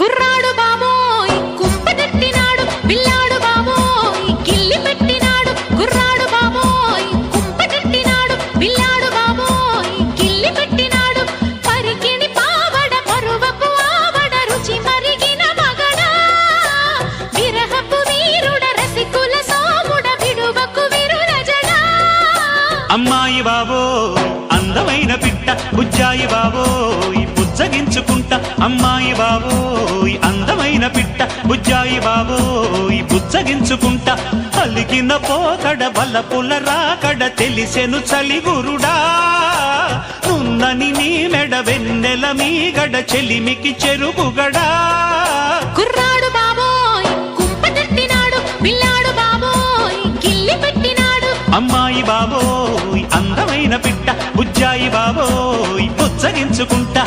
కుర్రాడు బాబోయ్ కుంపదెట్టినాడు పిల్లాడు బాబోయ్ గిల్లి పెట్టినాడు కుర్రాడు బాబోయ్ కుంపదెట్టినాడు పిల్లాడు బాబోయ్ గిల్లి పెట్టినాడు పరికిణి పావడ పరువపు ఆవడ రుచి మరిగిన మగడా విరహపు వీరుడ రసికుల సోముడ విడువకు విరులజడా అమ్మాయి బాబోయ్ అందమైన పిట్ట బుజ్జాయి బాబోయ్ బుజ్జగించుకుంటా అమ్మాయి బాబోయ్ అందమైన పిట్ట బుజ్జాయి బాబోయ్ బుజ్జగించుకుంటా పలికిన పోకడ బలపుల రాకడ తెలిసెను చలిగురుడా నున్నని నీ మెడ వెన్నెల మీగడ చెలిమికి చెరుగుగడా కుర్రాడు బాబోయ్ కుంపదెట్టినాడు పిల్లాడు బాబోయ్ గిల్లి పెట్టినాడు అమ్మాయి బాబోయ్ అందమైన పిట్ట బుజ్జాయి బాబోయ్ బుజ్జగించుకుంటా